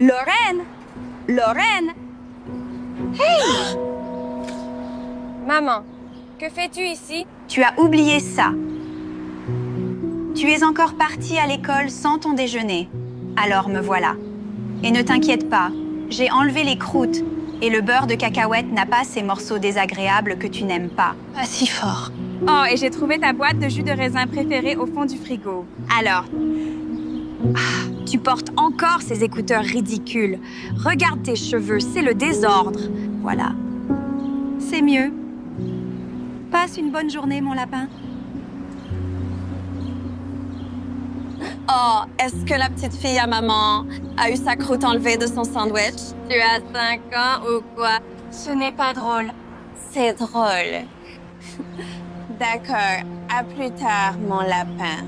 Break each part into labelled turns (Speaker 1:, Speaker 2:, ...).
Speaker 1: Lorraine! Lorraine!
Speaker 2: Maman, que fais-tu ici?
Speaker 1: Tu as oublié ça. Tu es encore partie à l'école sans ton déjeuner. Alors me voilà. Et ne t'inquiète pas, j'ai enlevé les croûtes et le beurre de cacahuète n'a pas ces morceaux désagréables que tu n'aimes pas.
Speaker 2: Pas si fort.
Speaker 3: Oh, et j'ai trouvé ta boîte de jus de raisin préférée au fond du frigo.
Speaker 1: Alors, tu portes encore ces écouteurs ridicules. Regarde tes cheveux, c'est le désordre. Voilà. C'est mieux. Passe une bonne journée, mon lapin.
Speaker 2: Oh, est-ce que la petite fille à maman a eu sa croûte enlevée de son sandwich? Tu as 5 ans ou quoi?
Speaker 3: Ce n'est pas drôle.
Speaker 2: C'est drôle. D'accord, à plus tard, mon lapin.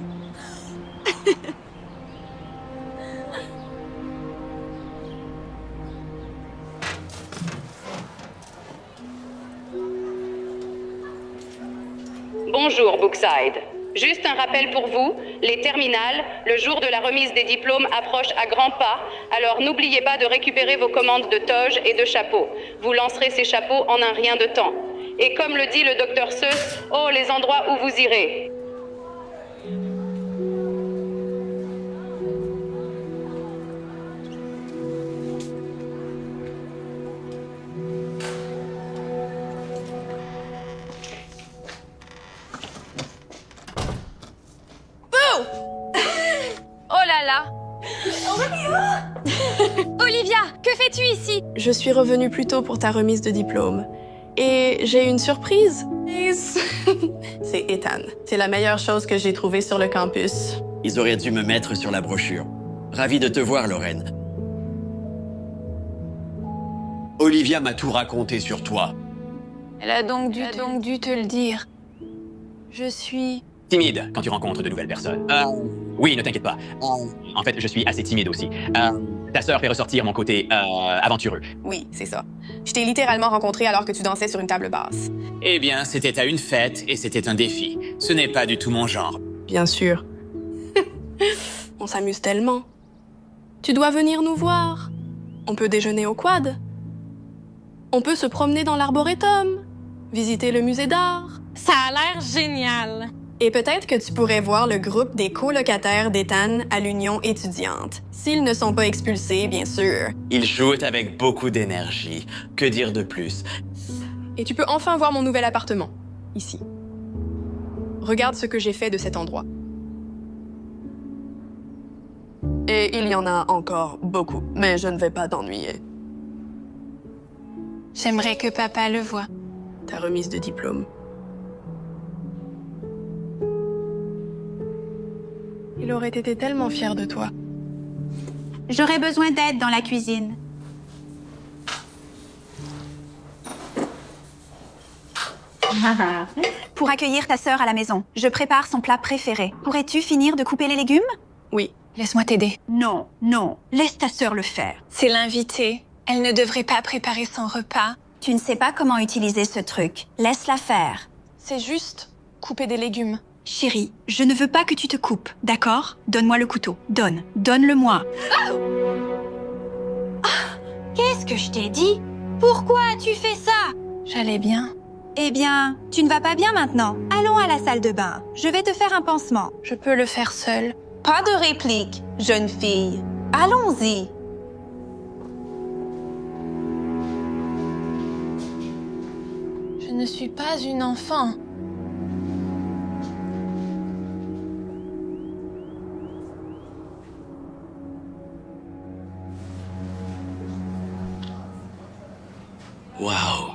Speaker 4: Bonjour Brookside. Juste un rappel pour vous, les terminales, le jour de la remise des diplômes approche à grands pas, alors n'oubliez pas de récupérer vos commandes de toges et de chapeaux. Vous lancerez ces chapeaux en un rien de temps. Et comme le dit le docteur Seuss, oh les endroits où vous irez.
Speaker 2: Oh là là! Olivia, que fais-tu ici?
Speaker 5: Je suis revenue plus tôt pour ta remise de diplôme. Et j'ai une surprise. C'est Ethan. C'est la meilleure chose que j'ai trouvée sur le campus.
Speaker 6: Ils auraient dû me mettre sur la brochure. Ravi de te voir, Lorraine. Olivia m'a tout raconté sur toi.
Speaker 2: Elle a donc dû te le dire. Je suis...
Speaker 7: Timide quand tu rencontres de nouvelles personnes. Oui, ne t'inquiète pas. En fait, je suis assez timide aussi. Ta sœur fait ressortir mon côté aventureux.
Speaker 5: Oui, c'est ça. Je t'ai littéralement rencontré alors que tu dansais sur une table basse.
Speaker 8: Eh bien, c'était à une fête et c'était un défi. Ce n'est pas du tout mon genre.
Speaker 5: Bien sûr. On s'amuse tellement. Tu dois venir nous voir. On peut déjeuner au quad. On peut se promener dans l'arboretum. Visiter le musée d'art.
Speaker 2: Ça a l'air génial!
Speaker 5: Et peut-être que tu pourrais voir le groupe des colocataires d'Ethan à l'Union étudiante. S'ils ne sont pas expulsés, bien sûr.
Speaker 8: Il joue avec beaucoup d'énergie. Que dire de plus?
Speaker 5: Et tu peux enfin voir mon nouvel appartement, ici. Regarde ce que j'ai fait de cet endroit. Et il y en a encore beaucoup, mais je ne vais pas t'ennuyer.
Speaker 2: J'aimerais que papa le voie.
Speaker 5: Ta remise de diplôme. Il aurait été tellement fier de toi.
Speaker 1: J'aurais besoin d'aide dans la cuisine. Pour accueillir ta sœur à la maison, je prépare son plat préféré. Pourrais-tu finir de couper les légumes?
Speaker 5: Oui.
Speaker 2: Laisse-moi t'aider.
Speaker 1: Non, non. Laisse ta sœur le faire.
Speaker 2: C'est l'invitée. Elle ne devrait pas préparer son repas.
Speaker 1: Tu ne sais pas comment utiliser ce truc. Laisse-la faire.
Speaker 2: C'est juste couper des légumes.
Speaker 1: Chérie, je ne veux pas que tu te coupes, d'accord? Donne-moi le couteau. Donne-le-moi. Qu'est-ce que je t'ai dit? Pourquoi as-tu fait ça?
Speaker 2: J'allais bien.
Speaker 1: Eh bien, tu ne vas pas bien maintenant. Allons à la salle de bain. Je vais te faire un pansement.
Speaker 2: Je peux le faire seule.
Speaker 4: Pas de réplique, jeune fille. Allons-y.
Speaker 2: Je ne suis pas une enfant.
Speaker 8: Waouh.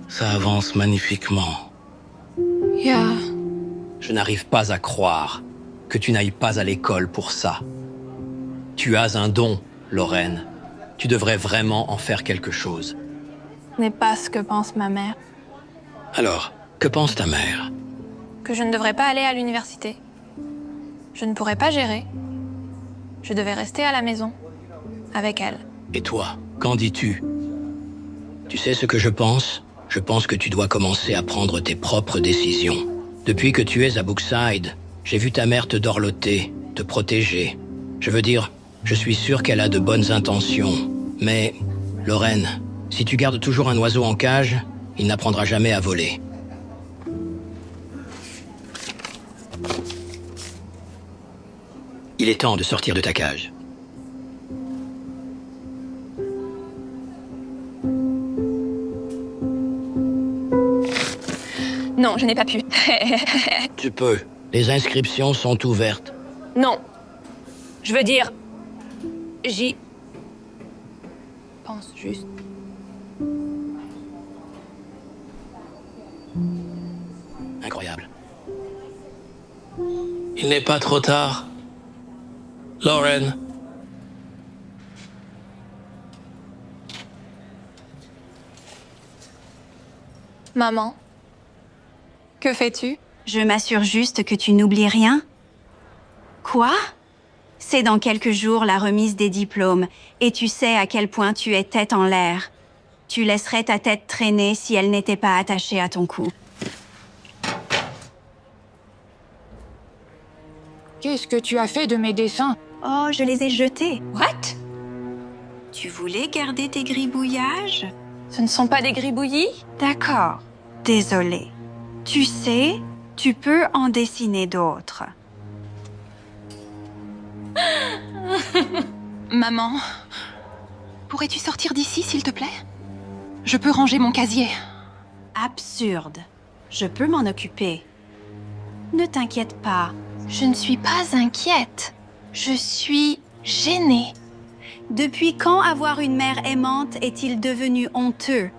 Speaker 8: Ça avance magnifiquement.
Speaker 6: Je n'arrive pas à croire que tu n'ailles pas à l'école pour ça. Tu as un don, Lorraine. Tu devrais vraiment en faire quelque chose.
Speaker 2: Ce n'est pas ce que pense ma mère.
Speaker 6: Alors, que pense ta mère?
Speaker 2: Que je ne devrais pas aller à l'université. Je ne pourrais pas gérer. Je devais rester à la maison. Avec elle.
Speaker 6: Et toi, qu'en dis-tu? Tu sais ce que je pense? Je pense que tu dois commencer à prendre tes propres décisions. Depuis que tu es à Brookside, j'ai vu ta mère te dorloter, te protéger. Je veux dire, Je suis sûr qu'elle a de bonnes intentions. Mais, Lorraine, si tu gardes toujours un oiseau en cage, il n'apprendra jamais à voler. Il est temps de sortir de ta cage.
Speaker 2: Non, je n'ai pas pu.
Speaker 6: Tu peux. Les inscriptions sont ouvertes.
Speaker 2: Non. Je veux dire... J'y... pense juste.
Speaker 6: Incroyable.
Speaker 9: Il n'est pas trop tard. Lauren.
Speaker 2: Maman, que fais-tu?
Speaker 1: Je m'assure juste que tu n'oublies rien. Quoi? C'est dans quelques jours la remise des diplômes, et tu sais à quel point tu es tête en l'air. Tu laisserais ta tête traîner si elle n'était pas attachée à ton cou.
Speaker 10: Qu'est-ce que tu as fait de mes dessins?
Speaker 1: Oh, je les ai jetés.
Speaker 2: What?
Speaker 1: Tu voulais garder tes gribouillages?
Speaker 2: Ce ne sont pas des gribouillis?
Speaker 1: D'accord. Désolée. Tu sais, tu peux en dessiner d'autres.
Speaker 10: Maman, pourrais-tu sortir d'ici, s'il te plaît? Je peux ranger mon casier.
Speaker 1: Absurde. Je peux m'en occuper. Ne t'inquiète pas.
Speaker 2: Je ne suis pas inquiète. Je suis gênée.
Speaker 1: Depuis quand avoir une mère aimante est-il devenu honteux?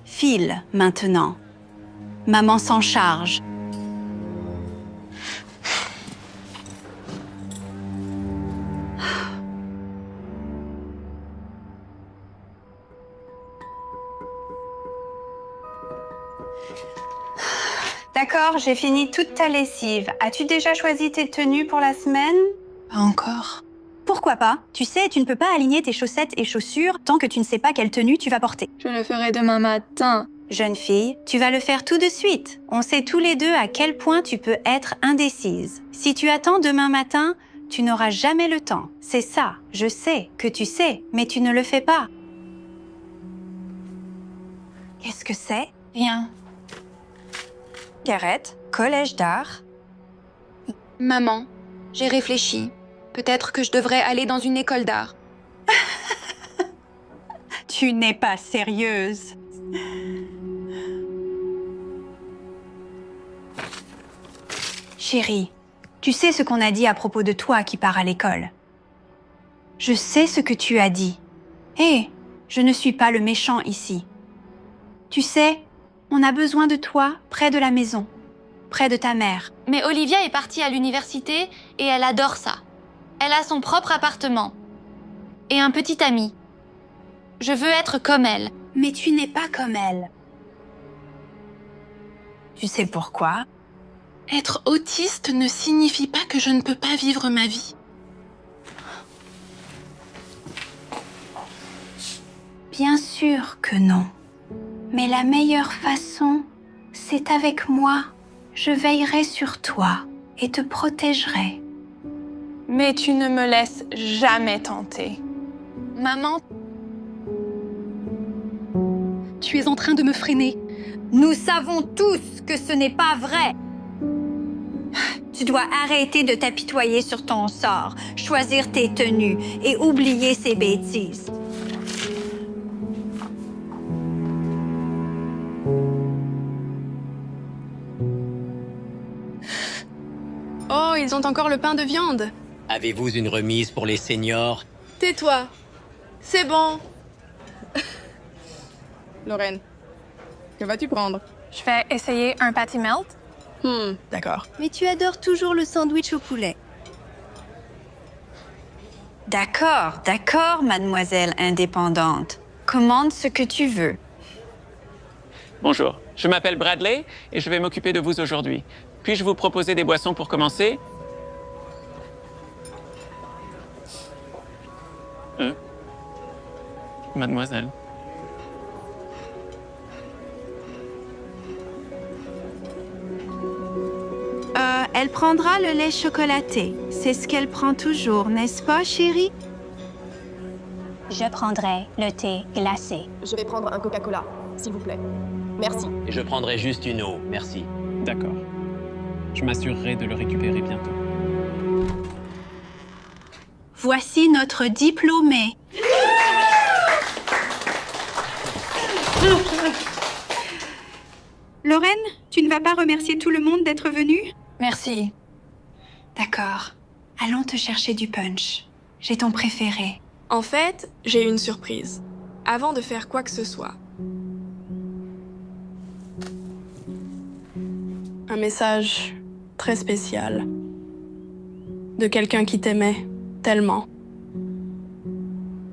Speaker 1: File, maintenant. Maman s'en charge. D'accord, j'ai fini toute ta lessive. As-tu déjà choisi tes tenues pour la semaine?
Speaker 10: Pas encore.
Speaker 1: Pourquoi pas? Tu sais, tu ne peux pas aligner tes chaussettes et chaussures tant que tu ne sais pas quelle tenue tu vas porter.
Speaker 2: Je le ferai demain matin.
Speaker 1: Jeune fille, tu vas le faire tout de suite. On sait tous les deux à quel point tu peux être indécise. Si tu attends demain matin, tu n'auras jamais le temps. C'est ça, je sais que tu sais, mais tu ne le fais pas. Qu'est-ce que c'est?
Speaker 2: Rien.
Speaker 1: Gareth, collège d'art.
Speaker 10: Maman, j'ai réfléchi. Peut-être que je devrais aller dans une école d'art.
Speaker 1: Tu n'es pas sérieuse. Chérie, tu sais ce qu'on a dit à propos de toi qui pars à l'école. Je sais ce que tu as dit. Hé, je ne suis pas le méchant ici. Tu sais, on a besoin de toi près de la maison, près de ta mère.
Speaker 2: Mais Olivia est partie à l'université et elle adore ça. Elle a son propre appartement. Et un petit ami. Je veux être comme elle.
Speaker 1: Mais tu n'es pas comme elle. Tu sais pourquoi?
Speaker 10: Être autiste ne signifie pas que je ne peux pas vivre ma vie.
Speaker 1: Bien sûr que non. Mais la meilleure façon, c'est avec moi. Je veillerai sur toi et te protégerai.
Speaker 2: Mais tu ne me laisses jamais tenter.
Speaker 10: Maman, tu es en train de me freiner.
Speaker 1: Nous savons tous que ce n'est pas vrai. Tu dois arrêter de t'apitoyer sur ton sort, choisir tes tenues et oublier ces bêtises.
Speaker 5: Oh, ils ont encore le pain de viande.
Speaker 6: Avez-vous une remise pour les seniors?
Speaker 5: Tais-toi. C'est bon.
Speaker 3: Lorraine, que vas-tu prendre?
Speaker 2: Je vais essayer un patty melt.
Speaker 3: D'accord.
Speaker 1: Mais tu adores toujours le sandwich au poulet. D'accord, d'accord, mademoiselle indépendante. Commande ce que tu veux.
Speaker 7: Bonjour, je m'appelle Bradley et je vais m'occuper de vous aujourd'hui. Puis-je vous proposer des boissons pour commencer? Mademoiselle.
Speaker 1: Elle prendra le lait chocolaté. C'est ce qu'elle prend toujours, n'est-ce pas, chérie?
Speaker 11: Je prendrai le thé glacé.
Speaker 12: Je vais prendre un Coca-Cola, s'il vous plaît. Merci.
Speaker 6: Et je prendrai juste une eau, merci.
Speaker 13: D'accord. Je m'assurerai de le récupérer bientôt.
Speaker 1: Voici notre diplômé.
Speaker 3: Lorraine, tu ne vas pas remercier tout le monde d'être venu?
Speaker 10: Merci.
Speaker 1: D'accord. Allons te chercher du punch. J'ai ton préféré.
Speaker 5: En fait, j'ai une surprise. Avant de faire quoi que ce soit. Un message très spécial. De quelqu'un qui t'aimait tellement.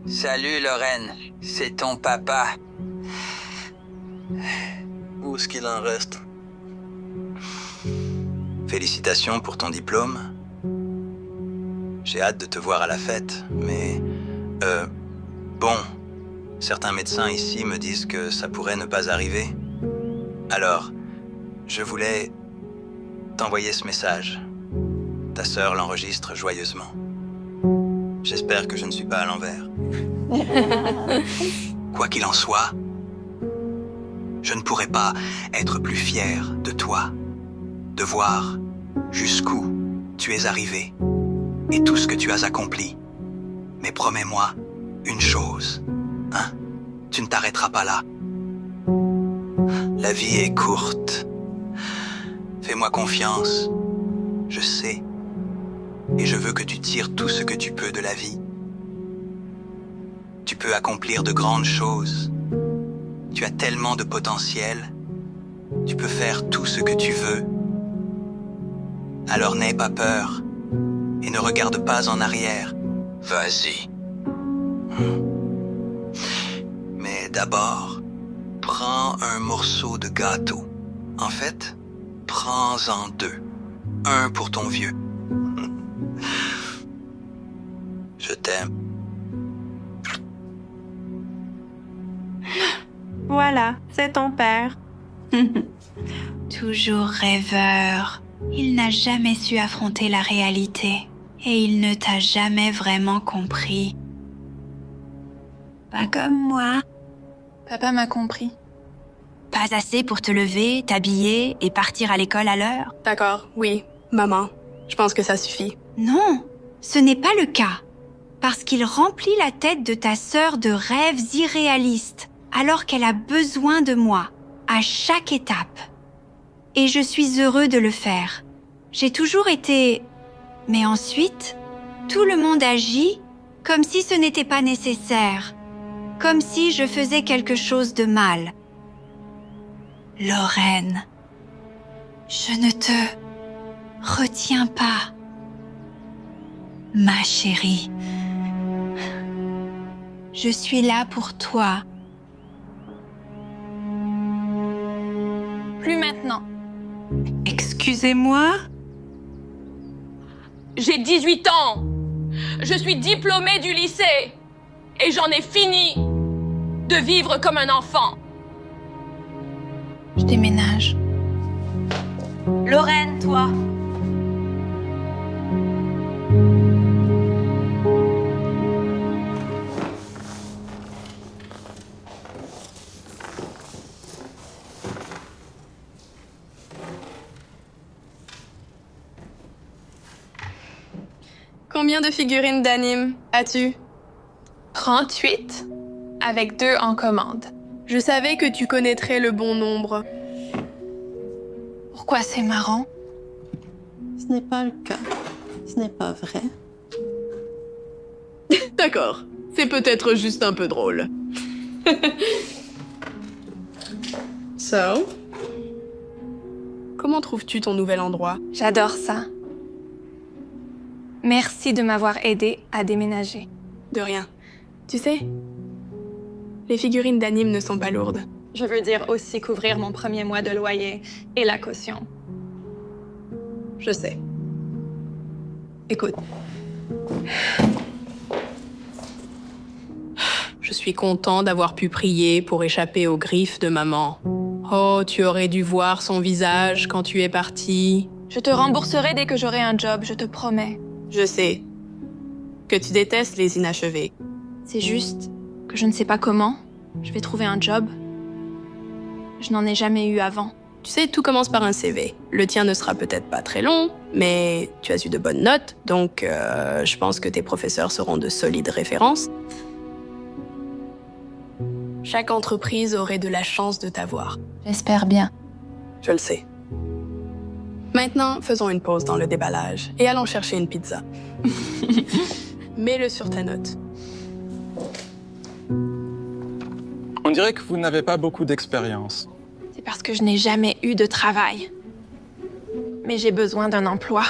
Speaker 14: Salut Lorraine, c'est ton papa.
Speaker 15: Où est-ce qu'il en reste? Félicitations pour ton diplôme. J'ai hâte de te voir à la fête, mais... bon, certains médecins ici me disent que ça pourrait ne pas arriver. Alors, je voulais t'envoyer ce message. Ta sœur l'enregistre joyeusement. J'espère que je ne suis pas à l'envers. Quoi qu'il en soit, je ne pourrais pas être plus fier de toi, de voir jusqu'où tu es arrivé et tout ce que tu as accompli. Mais promets-moi une chose, hein? Tu ne t'arrêteras pas là. La vie est courte. Fais-moi confiance. Je sais. Et je veux que tu tires tout ce que tu peux de la vie. Tu peux accomplir de grandes choses. Tu as tellement de potentiel. Tu peux faire tout ce que tu veux. Alors n'aie pas peur. Et ne regarde pas en arrière. Vas-y. Mais d'abord, prends un morceau de gâteau. En fait, prends-en deux. Un pour ton vieux. Je t'aime.
Speaker 3: Voilà, c'est ton père.
Speaker 1: Toujours rêveur. Il n'a jamais su affronter la réalité. Et il ne t'a jamais vraiment compris. Pas comme moi.
Speaker 10: Papa m'a compris.
Speaker 1: Pas assez pour te lever, t'habiller et partir à l'école à l'heure.
Speaker 5: D'accord, oui, maman. Je pense que ça suffit.
Speaker 1: Non, ce n'est pas le cas. Parce qu'il remplit la tête de ta sœur de rêves irréalistes, alors qu'elle a besoin de moi, à chaque étape. Et je suis heureux de le faire. J'ai toujours été... Mais ensuite, tout le monde agit comme si ce n'était pas nécessaire. Comme si je faisais quelque chose de mal. Lorraine, je ne te retiens pas. Ma chérie, je suis là pour toi.
Speaker 2: Plus maintenant.
Speaker 1: Excusez-moi?
Speaker 12: J'ai 18 ans. Je suis diplômée du lycée. Et j'en ai fini de vivre comme un enfant.
Speaker 10: Je déménage.
Speaker 1: Lorraine, toi.
Speaker 5: Combien de figurines d'anime as-tu?
Speaker 10: 38, avec 2 en commande.
Speaker 5: Je savais que tu connaîtrais le bon nombre.
Speaker 10: Pourquoi c'est marrant?
Speaker 16: Ce n'est pas le cas. Ce n'est pas vrai.
Speaker 12: D'accord. C'est peut-être juste un peu drôle.
Speaker 5: So? Comment trouves-tu ton nouvel endroit?
Speaker 10: J'adore ça. Merci de m'avoir aidé à déménager.
Speaker 5: De rien. Tu sais, les figurines d'anime ne sont pas lourdes.
Speaker 10: Je veux dire aussi couvrir mon premier mois de loyer et la caution.
Speaker 5: Je sais. Écoute. Je suis content d'avoir pu prier pour échapper aux griffes de maman. Oh, tu aurais dû voir son visage quand tu es parti.
Speaker 12: Je te rembourserai dès que j'aurai un job, je te promets.
Speaker 5: Je sais que tu détestes les inachevés.
Speaker 12: C'est juste que je ne sais pas comment je vais trouver un job. Je n'en ai jamais eu avant.
Speaker 5: Tu sais, tout commence par un CV. Le tien ne sera peut-être pas très long, mais tu as eu de bonnes notes, donc je pense que tes professeurs seront de solides références. Chaque entreprise aurait de la chance de t'avoir.
Speaker 12: J'espère bien.
Speaker 5: Je le sais. Maintenant, faisons une pause dans le déballage et allons chercher une pizza. Mets-le sur ta note.
Speaker 17: On dirait que vous n'avez pas beaucoup d'expérience.
Speaker 12: C'est parce que je n'ai jamais eu de travail. Mais j'ai besoin d'un emploi.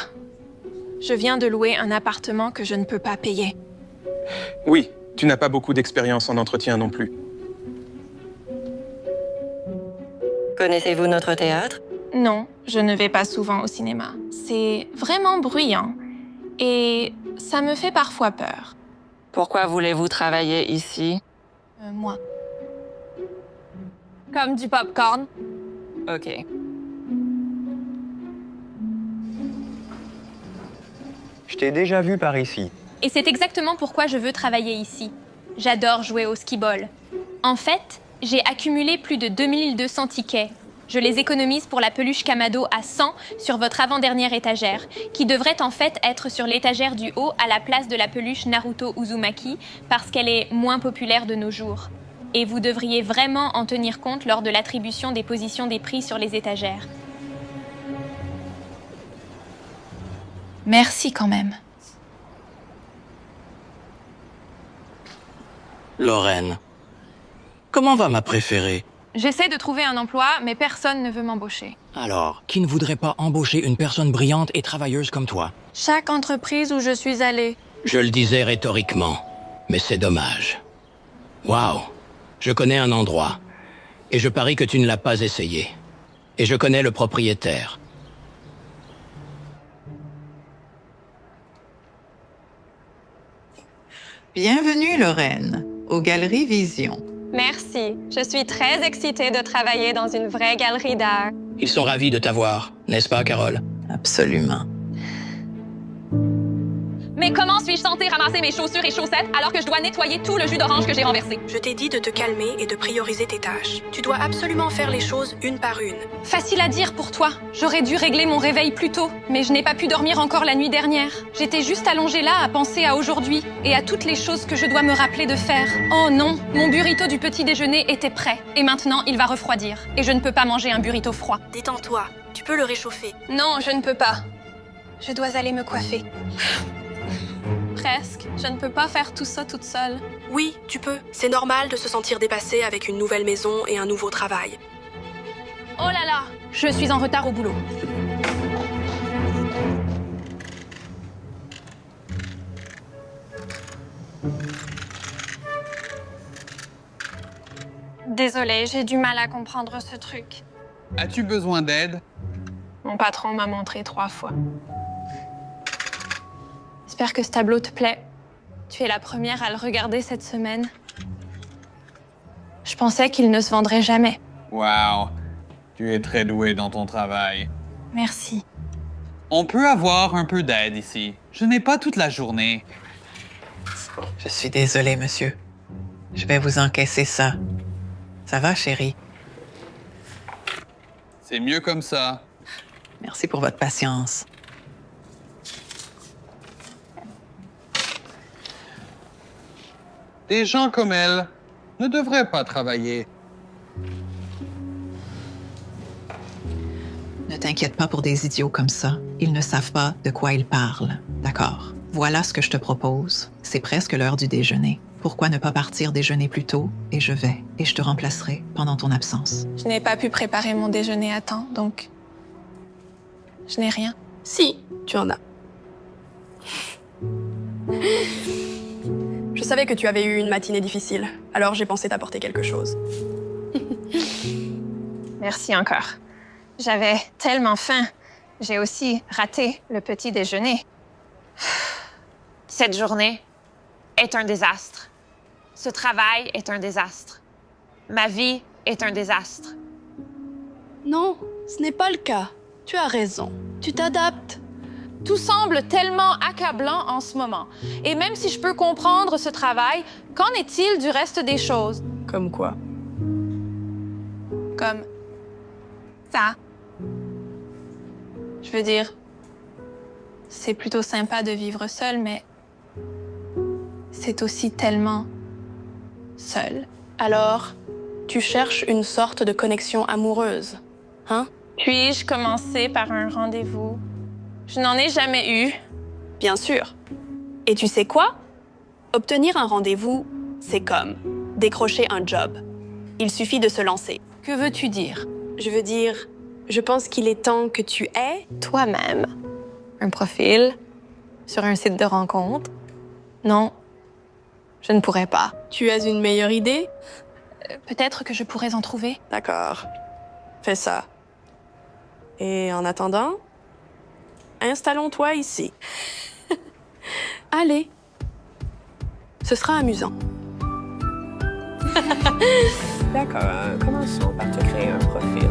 Speaker 12: Je viens de louer un appartement que je ne peux pas payer.
Speaker 17: Oui, tu n'as pas beaucoup d'expérience en entretien non plus.
Speaker 18: Connaissez-vous notre théâtre?
Speaker 12: Non, je ne vais pas souvent au cinéma. C'est vraiment bruyant. Et ça me fait parfois peur.
Speaker 18: Pourquoi voulez-vous travailler ici?
Speaker 12: Moi. Comme du popcorn.
Speaker 18: Ok.
Speaker 19: Je t'ai déjà vu par ici.
Speaker 2: Et c'est exactement pourquoi je veux travailler ici. J'adore jouer au skee-ball. En fait, j'ai accumulé plus de 2200 tickets. Je les économise pour la peluche Kamado à 100 sur votre avant-dernière étagère, qui devrait en fait être sur l'étagère du haut à la place de la peluche Naruto Uzumaki, parce qu'elle est moins populaire de nos jours. Et vous devriez vraiment en tenir compte lors de l'attribution des positions des prix sur les étagères.
Speaker 12: Merci quand même.
Speaker 6: Lorraine, comment va ma préférée?
Speaker 12: J'essaie de trouver un emploi, mais personne ne veut m'embaucher.
Speaker 6: Alors, qui ne voudrait pas embaucher une personne brillante et travailleuse comme toi?
Speaker 12: Chaque entreprise où je suis allée.
Speaker 6: Je le disais rhétoriquement, mais c'est dommage. Waouh, je connais un endroit, et je parie que tu ne l'as pas essayé. Et je connais le propriétaire.
Speaker 16: Bienvenue, Lorraine, aux Galeries Vision.
Speaker 20: Merci. Je suis très excitée de travailler dans une vraie galerie d'art.
Speaker 6: Ils sont ravis de t'avoir, n'est-ce pas, Carole?
Speaker 16: Absolument.
Speaker 20: Mais comment suis-je censée ramasser mes chaussures et chaussettes alors que je dois nettoyer tout le jus d'orange que j'ai renversé?
Speaker 5: Je t'ai dit de te calmer et de prioriser tes tâches. Tu dois absolument faire les choses une par une.
Speaker 2: Facile à dire pour toi. J'aurais dû régler mon réveil plus tôt, mais je n'ai pas pu dormir encore la nuit dernière. J'étais juste allongée là à penser à aujourd'hui et à toutes les choses que je dois me rappeler de faire. Oh non, mon burrito du petit déjeuner était prêt. Et maintenant, il va refroidir. Et je ne peux pas manger un burrito froid.
Speaker 5: Détends-toi, tu peux le réchauffer.
Speaker 12: Non, je ne peux pas. Je dois aller me coiffer. Presque. Je ne peux pas faire tout ça toute seule.
Speaker 5: Oui, tu peux. C'est normal de se sentir dépassé avec une nouvelle maison et un nouveau travail.
Speaker 2: Oh là là, je suis en retard au boulot.
Speaker 12: Désolée, j'ai du mal à comprendre ce truc.
Speaker 21: As-tu besoin d'aide?
Speaker 12: Mon patron m'a montré 3 fois. J'espère que ce tableau te plaît. Tu es la première à le regarder cette semaine. Je pensais qu'il ne se vendrait jamais.
Speaker 21: Wow, tu es très doué dans ton travail.
Speaker 12: Merci.
Speaker 21: On peut avoir un peu d'aide ici. Je n'ai pas toute la journée.
Speaker 16: Je suis désolée, monsieur. Je vais vous encaisser ça. Ça va, chérie?
Speaker 21: C'est mieux comme ça.
Speaker 16: Merci pour votre patience.
Speaker 21: Des gens comme elle ne devraient pas travailler.
Speaker 16: Ne t'inquiète pas pour des idiots comme ça. Ils ne savent pas de quoi ils parlent. D'accord. Voilà ce que je te propose. C'est presque l'heure du déjeuner. Pourquoi ne pas partir déjeuner plus tôt? Et je vais. Et je te remplacerai pendant ton absence.
Speaker 12: Je n'ai pas pu préparer mon déjeuner à temps, donc... Je n'ai rien.
Speaker 5: Si, tu en as. Je savais que tu avais eu une matinée difficile, alors j'ai pensé t'apporter quelque chose.
Speaker 12: Merci encore. J'avais tellement faim. J'ai aussi raté le petit déjeuner.
Speaker 22: Cette journée est un désastre. Ce travail est un désastre. Ma vie est un désastre.
Speaker 5: Non, ce n'est pas le cas. Tu as raison. Tu t'adaptes.
Speaker 12: Tout semble tellement accablant en ce moment. Et même si je peux comprendre ce travail, qu'en est-il du reste des choses?
Speaker 5: Comme quoi?
Speaker 12: Comme ça. Je veux dire, c'est plutôt sympa de vivre seul, mais c'est aussi tellement seul.
Speaker 5: Alors, tu cherches une sorte de connexion amoureuse, hein?
Speaker 12: Puis-je commencer par un rendez-vous? Je n'en ai jamais eu.
Speaker 5: Bien sûr. Et tu sais quoi? Obtenir un rendez-vous, c'est comme décrocher un job. Il suffit de se lancer.
Speaker 12: Que veux-tu dire?
Speaker 5: Je veux dire, je pense qu'il est temps que tu aies toi-même un profil sur un site de rencontre. Non, je ne pourrais pas. Tu as une meilleure idée?
Speaker 12: Peut-être que je pourrais en trouver.
Speaker 5: D'accord. Fais ça. Et en attendant, installons-toi ici. Allez. Ce sera amusant. D'accord, commençons par te créer un profil.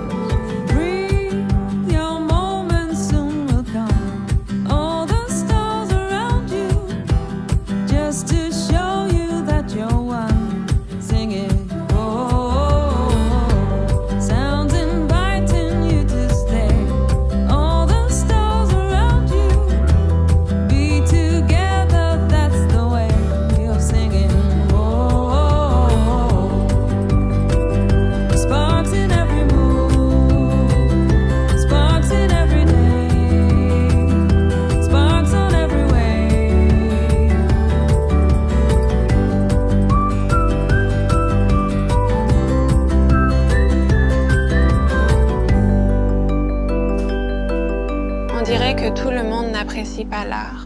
Speaker 12: Tout le monde n'apprécie pas l'art.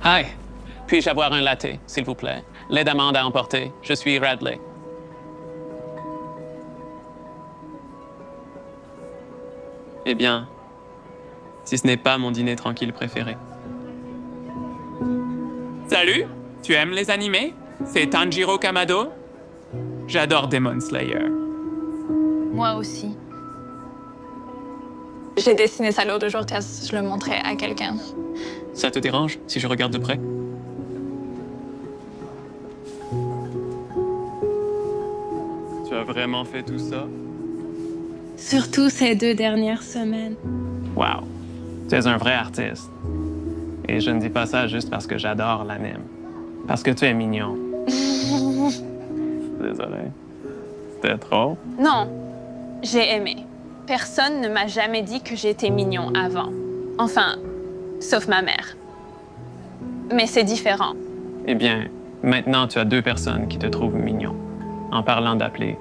Speaker 13: Hi. Puis-je avoir un latte, s'il vous plaît? Lait d'amande à emporter. Je suis Radley. Eh bien, si ce n'est pas mon dîner tranquille préféré.
Speaker 4: Salut, tu aimes les animés? C'est Tanjiro Kamado? J'adore Demon Slayer.
Speaker 12: Moi aussi. J'ai dessiné ça l'autre jour, Tess. Je le montrais à quelqu'un.
Speaker 13: Ça te dérange si je regarde de près? Tu as vraiment fait tout ça?
Speaker 2: Surtout ces 2 dernières semaines.
Speaker 13: Wow. Tu es un vrai artiste. Et je ne dis pas ça juste parce que j'adore l'anime. Parce que tu es mignon. Désolé. C'était trop?
Speaker 2: Non, j'ai aimé. Personne ne m'a jamais dit que j'étais mignon avant. Enfin, sauf ma mère. Mais c'est différent.
Speaker 13: Eh bien, maintenant tu as 2 personnes qui te trouvent mignon. En parlant d'appeler,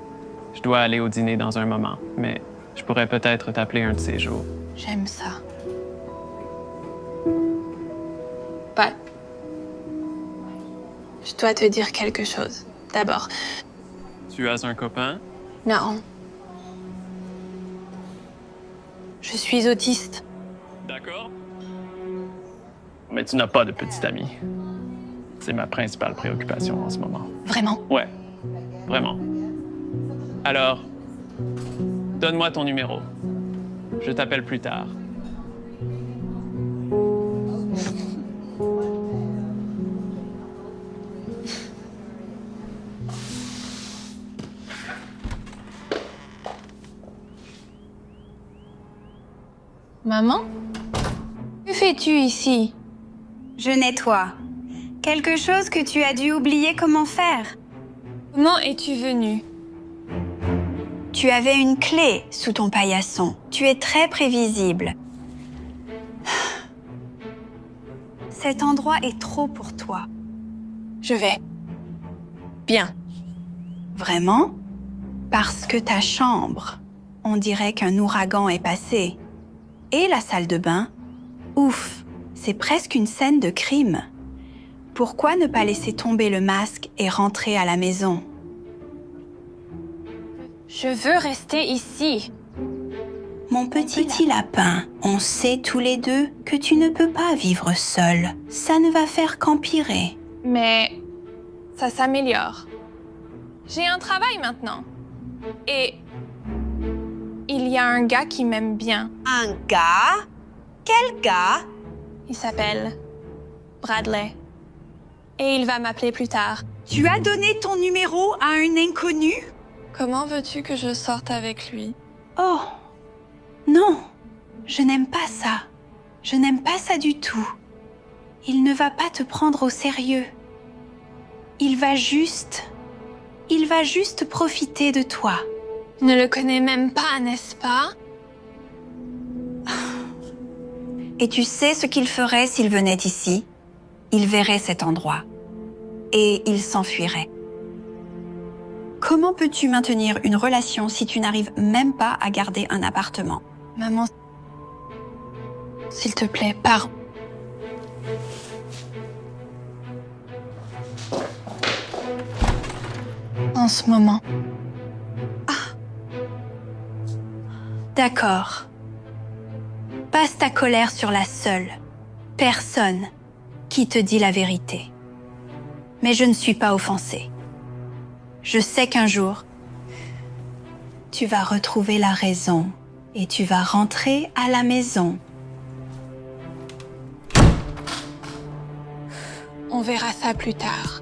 Speaker 13: je dois aller au dîner dans un moment, mais je pourrais peut-être t'appeler un de ces jours.
Speaker 12: J'aime ça. Pat, je dois te dire quelque chose. D'abord.
Speaker 13: Tu as un copain?
Speaker 12: Non. Je suis autiste.
Speaker 13: D'accord. Mais tu n'as pas de petit ami. C'est ma principale préoccupation en ce moment.
Speaker 12: Vraiment?
Speaker 13: Ouais, vraiment. Alors, donne-moi ton numéro. Je t'appelle plus tard.
Speaker 12: Maman? Que fais-tu ici?
Speaker 1: Je nettoie. Quelque chose que tu as dû oublier comment faire.
Speaker 2: Comment es-tu venue?
Speaker 1: Tu avais une clé sous ton paillasson. Tu es très prévisible. Cet endroit est trop pour toi.
Speaker 12: Je vais. Bien.
Speaker 1: Vraiment? Parce que ta chambre, on dirait qu'un ouragan est passé. Et la salle de bain? Ouf, c'est presque une scène de crime. Pourquoi ne pas laisser tomber le masque et rentrer à la maison?
Speaker 2: Je veux rester ici.
Speaker 1: Mon petit lapin, on sait tous les deux que tu ne peux pas vivre seul. Ça ne va faire qu'empirer.
Speaker 12: Mais ça s'améliore. J'ai un travail maintenant. Et Il y a un gars qui m'aime bien.
Speaker 1: Un gars? Quel gars?
Speaker 12: Il s'appelle Bradley. Et il va m'appeler plus tard.
Speaker 1: Tu as donné ton numéro à un inconnu?
Speaker 12: Comment veux-tu que je sorte avec lui?
Speaker 1: Oh, non, je n'aime pas ça. Je n'aime pas ça du tout. Il ne va pas te prendre au sérieux. Il va juste profiter de toi.
Speaker 12: Tu ne le connais même pas, n'est-ce pas?
Speaker 1: Et tu sais ce qu'il ferait s'il venait ici? Il verrait cet endroit. Et il s'enfuirait. Comment peux-tu maintenir une relation si tu n'arrives même pas à garder un appartement?
Speaker 12: Maman, s'il te plaît, pars. En ce moment.
Speaker 1: D'accord. Passe ta colère sur la seule personne qui te dit la vérité. Mais je ne suis pas offensée. Je sais qu'un jour, tu vas retrouver la raison et tu vas rentrer à la maison.
Speaker 12: On verra ça plus tard.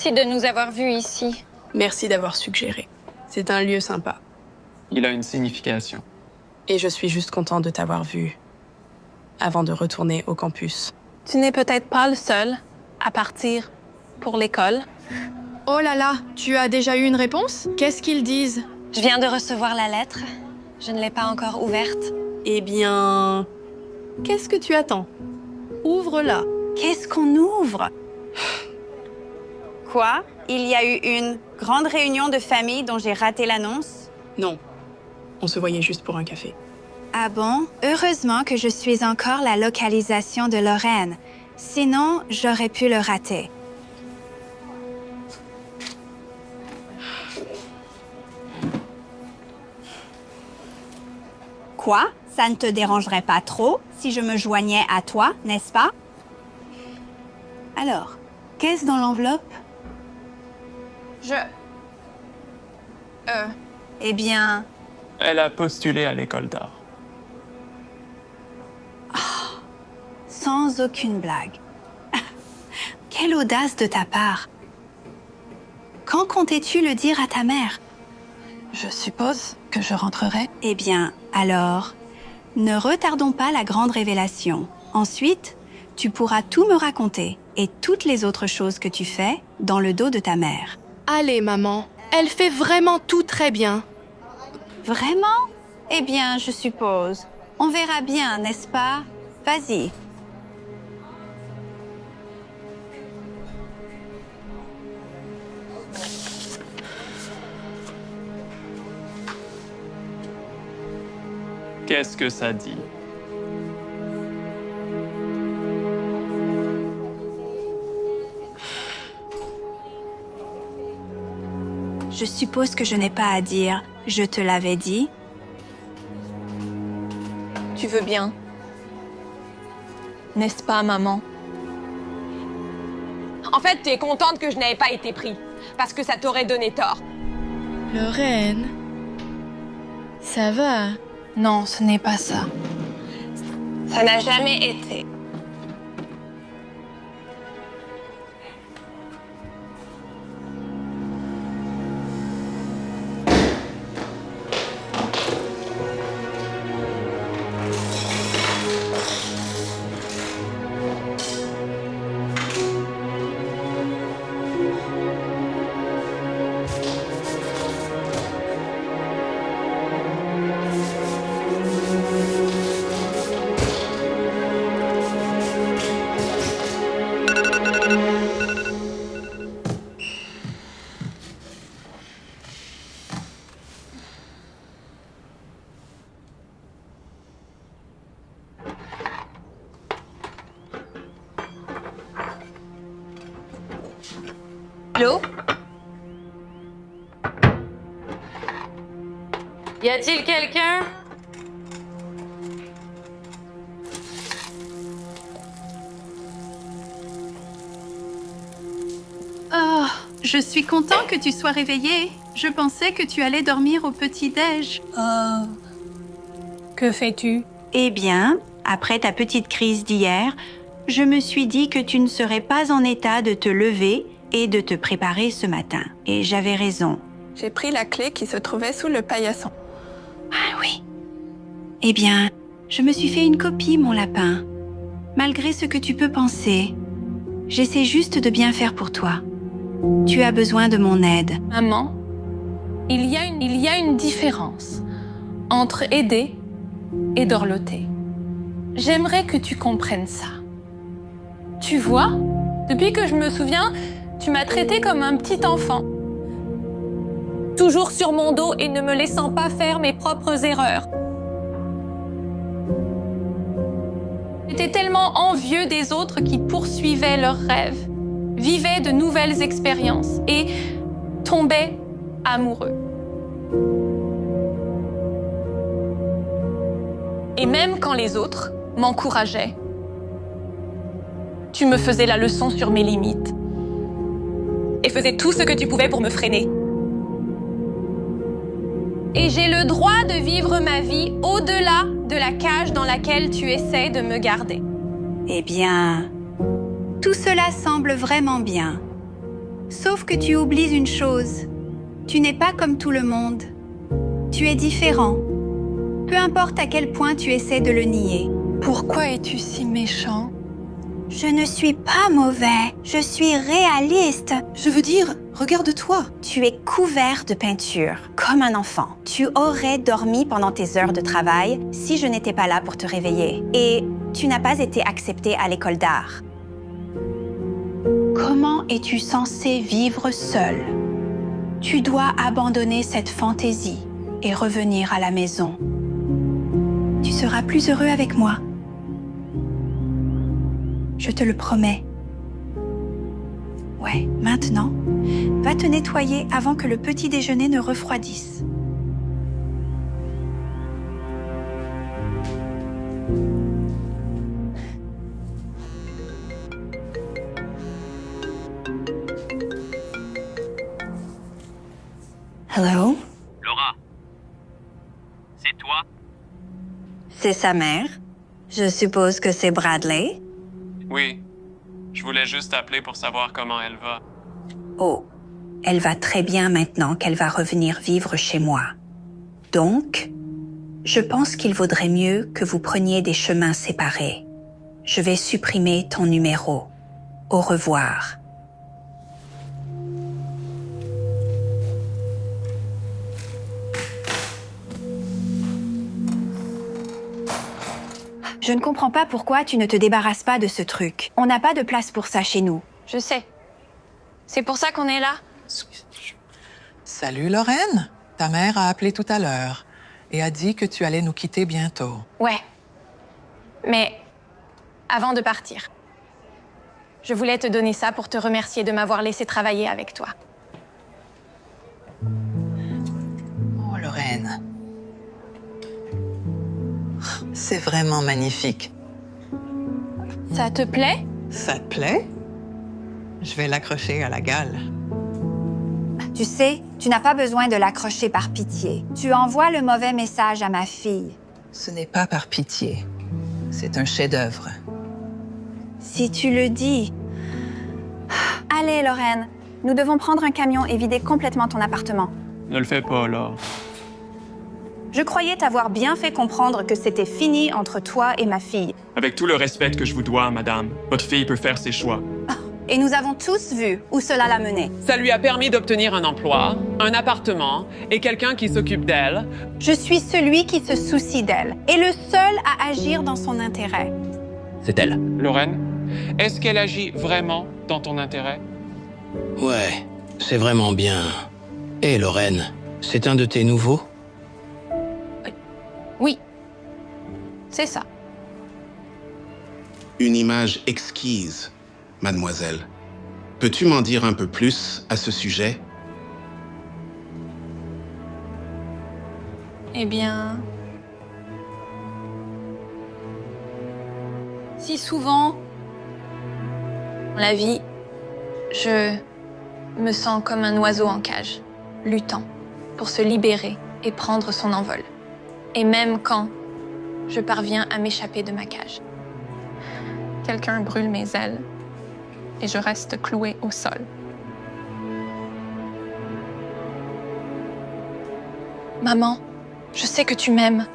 Speaker 22: De nous avoir vus ici.
Speaker 5: Merci d'avoir suggéré. C'est un lieu sympa.
Speaker 13: Il a une signification.
Speaker 5: Et je suis juste content de t'avoir vu avant de retourner au campus.
Speaker 12: Tu n'es peut-être pas le seul à partir pour l'école.
Speaker 5: Oh là là, tu as déjà eu une réponse? Qu'est-ce qu'ils disent?
Speaker 22: Je viens de recevoir la lettre. Je ne l'ai pas encore ouverte.
Speaker 5: Eh bien, qu'est-ce que tu attends? Ouvre-la.
Speaker 1: Qu'est-ce qu'on ouvre? Quoi? Il y a eu une grande réunion de famille dont j'ai raté l'annonce?
Speaker 5: Non. On se voyait juste pour un café.
Speaker 1: Ah bon? Heureusement que je suis encore la localisation de Lorraine. Sinon, j'aurais pu le rater. Quoi? Ça ne te dérangerait pas trop si je me joignais à toi, n'est-ce pas? Alors, qu'est-ce dans l'enveloppe? Eh bien...
Speaker 4: Elle a postulé à l'école d'art.
Speaker 1: Oh, sans aucune blague. Quelle audace de ta part. Quand comptais-tu le dire à ta mère?
Speaker 12: Je suppose que je rentrerai.
Speaker 1: Eh bien, alors, ne retardons pas la grande révélation. Ensuite, tu pourras tout me raconter et toutes les autres choses que tu fais dans le dos de ta mère.
Speaker 5: Allez, maman. Elle fait vraiment tout très bien.
Speaker 1: Vraiment? Eh bien, je suppose. On verra bien, n'est-ce pas? Vas-y.
Speaker 4: Qu'est-ce que ça dit?
Speaker 1: Je suppose que je n'ai pas à dire « je te l'avais dit ».
Speaker 12: Tu veux bien, n'est-ce pas, maman?
Speaker 22: En fait, tu es contente que je n'avais pas été pris, parce que ça t'aurait donné tort.
Speaker 5: Lorraine,
Speaker 12: Ça va. Non, ce n'est pas ça. Ça n'a jamais été.
Speaker 2: Allô? Y a-t-il quelqu'un?
Speaker 8: Oh, je suis content que tu sois réveillée. Je pensais que tu allais dormir au petit-déj.
Speaker 11: Que fais-tu?
Speaker 1: Eh bien, après ta petite crise d'hier, je me suis dit que tu ne serais pas en état de te lever et de te préparer ce matin. Et j'avais raison.
Speaker 5: J'ai pris la clé qui se trouvait sous le paillasson.
Speaker 1: Ah oui. Eh bien, je me suis fait une copie, mon lapin. Malgré ce que tu peux penser, j'essaie juste de bien faire pour toi. Tu as besoin de mon aide.
Speaker 2: Maman, il y a une différence entre aider et dorloter. J'aimerais que tu comprennes ça. Tu vois, depuis que je me souviens, tu m'as traité comme un petit enfant. Toujours sur mon dos et ne me laissant pas faire mes propres erreurs. J'étais tellement envieux des autres qui poursuivaient leurs rêves, vivaient de nouvelles expériences et tombaient amoureux. Et même quand les autres m'encourageaient, tu me faisais la leçon sur mes limites et faisais tout ce que tu pouvais pour me freiner. Et j'ai le droit de vivre ma vie au-delà de la cage dans laquelle tu essaies de me garder.
Speaker 1: Eh bien, tout cela semble vraiment bien. Sauf que tu oublies une chose. Tu n'es pas comme tout le monde. Tu es différent. Peu importe à quel point tu essaies de le nier.
Speaker 12: Pourquoi es-tu si méchant?
Speaker 1: Je ne suis pas mauvais. Je suis réaliste.
Speaker 16: Je veux dire, regarde-toi.
Speaker 1: Tu es couvert de peinture, comme un enfant. Tu aurais dormi pendant tes heures de travail si je n'étais pas là pour te réveiller. Et tu n'as pas été accepté à l'école d'art. Comment es-tu censé vivre seul? Tu dois abandonner cette fantaisie et revenir à la maison. Tu seras plus heureux avec moi. Je te le promets. Ouais, maintenant, va te nettoyer avant que le petit déjeuner ne refroidisse. Hello?
Speaker 7: Laura, c'est toi?
Speaker 1: C'est sa mère. Je suppose que c'est Bradley.
Speaker 13: Oui. Je voulais juste t'appeler pour savoir comment elle va.
Speaker 1: Oh, elle va très bien maintenant qu'elle va revenir vivre chez moi. Donc, je pense qu'il vaudrait mieux que vous preniez des chemins séparés. Je vais supprimer ton numéro. Au revoir. Je ne comprends pas pourquoi tu ne te débarrasses pas de ce truc. On n'a pas de place pour ça chez nous.
Speaker 2: Je sais. C'est pour ça qu'on est là.
Speaker 16: Salut, Lorraine. Ta mère a appelé tout à l'heure et a dit que tu allais nous quitter bientôt.
Speaker 2: Ouais. Mais avant de partir, je voulais te donner ça pour te remercier de m'avoir laissé travailler avec toi.
Speaker 16: Oh, Lorraine. C'est vraiment magnifique.
Speaker 2: Ça te plaît?
Speaker 16: Ça te plaît? Je vais l'accrocher à la gale.
Speaker 1: Tu sais, tu n'as pas besoin de l'accrocher par pitié. Tu envoies le mauvais message à ma fille.
Speaker 16: Ce n'est pas par pitié. C'est un chef-d'œuvre.
Speaker 1: Si tu le dis. Allez, Lorraine, nous devons prendre un camion et vider complètement ton appartement.
Speaker 13: Ne le fais pas, là.
Speaker 1: Je croyais t'avoir bien fait comprendre que c'était fini entre toi et ma fille.
Speaker 4: Avec tout le respect que je vous dois, madame, votre fille peut faire ses choix.
Speaker 1: Et nous avons tous vu où cela l'a menée.
Speaker 13: Ça lui a permis d'obtenir un emploi, un appartement et quelqu'un qui s'occupe d'elle.
Speaker 1: Je suis celui qui se soucie d'elle et le seul à agir dans son intérêt.
Speaker 7: C'est elle.
Speaker 4: Lorraine, est-ce qu'elle agit vraiment dans ton intérêt?
Speaker 6: Ouais, c'est vraiment bien. Hé, Lorraine, c'est un de tes nouveaux?
Speaker 12: Oui, c'est ça.
Speaker 9: Une image exquise, mademoiselle. Peux-tu m'en dire un peu plus à ce sujet?
Speaker 12: Eh bien... Si souvent, dans la vie, je me sens comme un oiseau en cage, luttant pour se libérer et prendre son envol. Et même quand je parviens à m'échapper de ma cage, quelqu'un brûle mes ailes et je reste clouée au sol. Maman, je sais que tu m'aimes,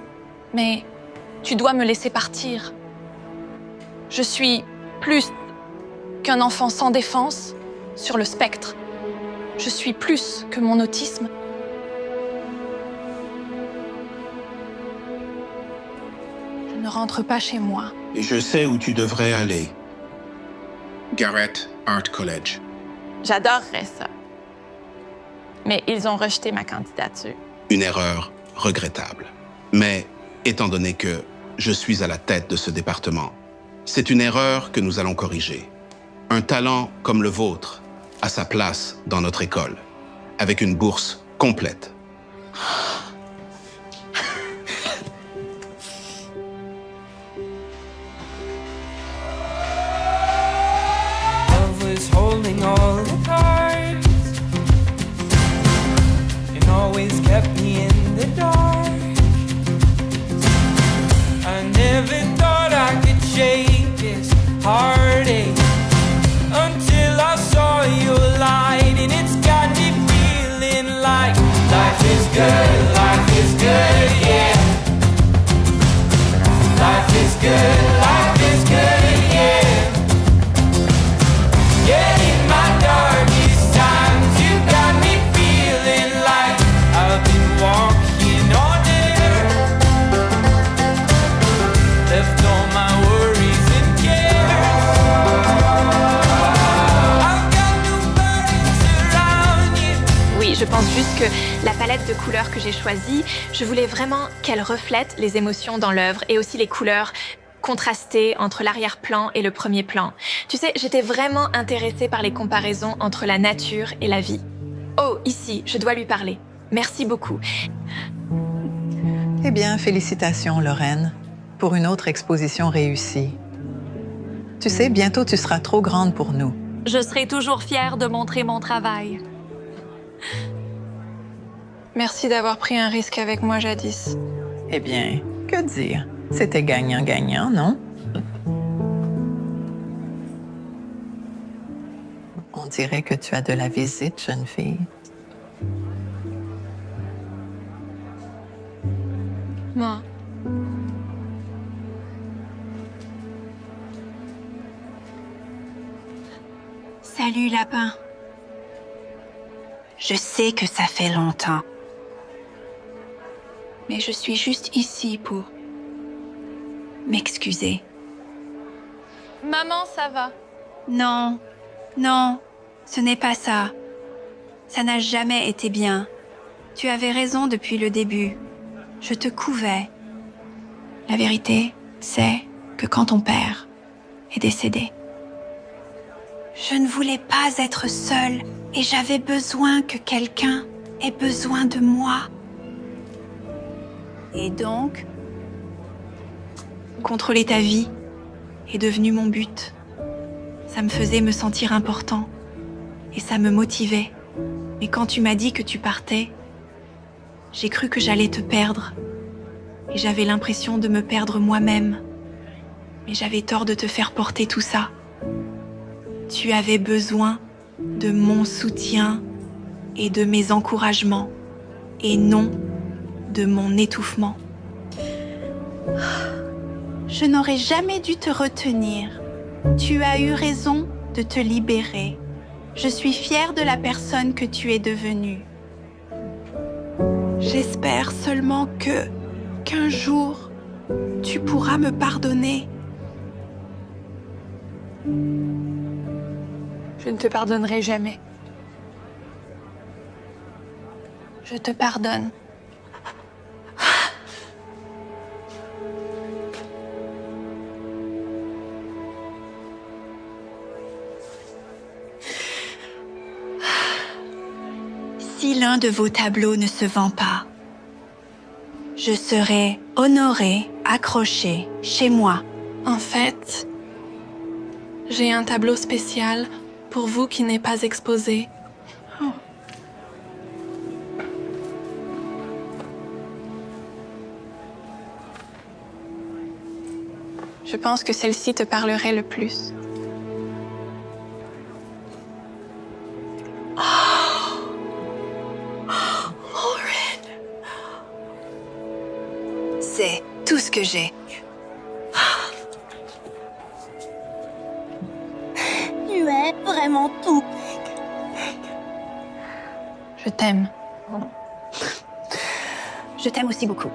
Speaker 12: mais tu dois me laisser partir. Je suis plus qu'un enfant sans défense sur le spectre. Je suis plus que mon autisme. Je ne rentre pas chez moi.
Speaker 9: Et je sais où tu devrais aller. Garrett Art College.
Speaker 22: J'adorerais ça. Mais ils ont rejeté ma candidature.
Speaker 9: Une erreur regrettable. Mais, étant donné que je suis à la tête de ce département, c'est une erreur que nous allons corriger. Un talent comme le vôtre a sa place dans notre école, avec une bourse complète.
Speaker 14: Holding all the cards and always kept me in the dark. I never thought I could shake this heartache until I saw your light, and it's got me feeling like life is good, yeah. Life is good, yeah. Yeah, in my darkest times, you got me feeling like I've been walking on air. Left all my worries and cares. I've got no burdens around you.
Speaker 12: Oui, je pense juste que la palette de couleurs que j'ai choisie, je voulais vraiment qu'elle reflète les émotions dans l'œuvre et aussi les couleurs contrastées entre l'arrière-plan et le premier plan. Tu sais, j'étais vraiment intéressée par les comparaisons entre la nature et la vie. Oh, ici, je dois lui parler. Merci beaucoup.
Speaker 16: Eh bien, félicitations, Lorraine, pour une autre exposition réussie. Tu sais, bientôt tu seras trop grande pour nous.
Speaker 22: Je serai toujours fière de montrer mon travail.
Speaker 12: Merci d'avoir pris un risque avec moi jadis.
Speaker 16: Eh bien, que dire? C'était gagnant-gagnant, non? On dirait que tu as de la visite, jeune fille.
Speaker 12: Moi.
Speaker 1: Salut, lapin. Je sais que ça fait longtemps. Mais je suis juste ici pour m'excuser.
Speaker 12: Maman, ça va?
Speaker 1: Non, non, ce n'est pas ça. Ça n'a jamais été bien. Tu avais raison depuis le début. Je te couvais. La vérité, c'est que quand ton père est décédé, je ne voulais pas être seule et j'avais besoin que quelqu'un ait besoin de moi. Et donc, contrôler ta vie est devenu mon but. Ça me faisait me sentir important et ça me motivait.
Speaker 8: Mais quand tu m'as dit que tu partais, j'ai cru que j'allais te perdre. Et j'avais l'impression de me perdre moi-même. Mais j'avais tort de te faire porter tout ça. Tu avais besoin de mon soutien et de mes encouragements, et non de mon étouffement. Je n'aurais jamais dû te retenir. Tu as eu raison de te libérer. Je suis fière de la personne que tu es devenue. J'espère seulement qu'un jour, tu pourras me pardonner.
Speaker 12: Je ne te pardonnerai jamais. Je te pardonne.
Speaker 8: Si l'un de vos tableaux ne se vend pas, je serai honorée, accrochée chez moi.
Speaker 5: En fait, j'ai un tableau spécial pour vous qui n'est pas exposé.
Speaker 8: Oh.
Speaker 5: Je pense que celle-ci te parlerait le plus.
Speaker 8: C'est tout ce que j'ai.
Speaker 11: Tu es vraiment tout.
Speaker 5: Je t'aime.
Speaker 1: Je t'aime aussi beaucoup.